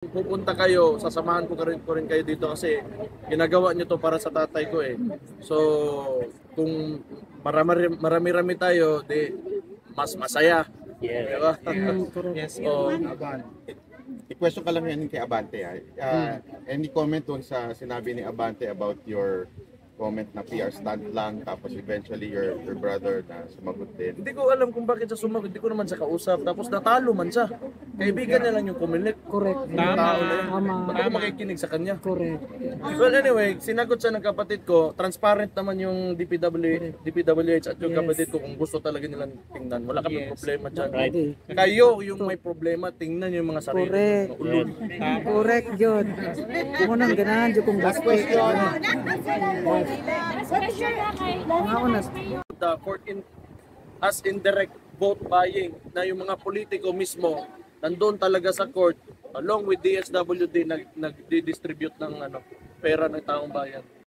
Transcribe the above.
Pupunta kayo, sasamahan ko rin kayo dito kasi ginagawa nyo to para sa tatay ko eh. So, kung marami-rami tayo, di mas masaya. Di ba? Yes, So, I-question ka lang yan kay Abante. Any comment dun sa sinabi ni Abante about your comment na PR stunt lang tapos eventually your brother na sumagot din. hindi ko alam kung bakit siya sumagot, hindi ko naman siya kausap. Tapos natalo man siya. Kaibigan niya lang yung kumilik. Correct. Yung tao na yun. Tama. Ba't ako makikinig sa kanya? Correct. Well, anyway, sinagot siya ng kapatid ko. Transparent naman yung DPWH at yung kapatid ko kung gusto talaga nilang tingnan. Wala kami problema dyan. Right. Kayo yung may problema, tingnan yung mga sarili. Correct. Mga ulol. Correct yun. Kung unang ganahan, dyan kung Last gaspay. question. The court as indirect vote buying na yung mga politiko mismo nandoon talaga sa court along with DSWD nag-distribute ng pera ng taong bayan.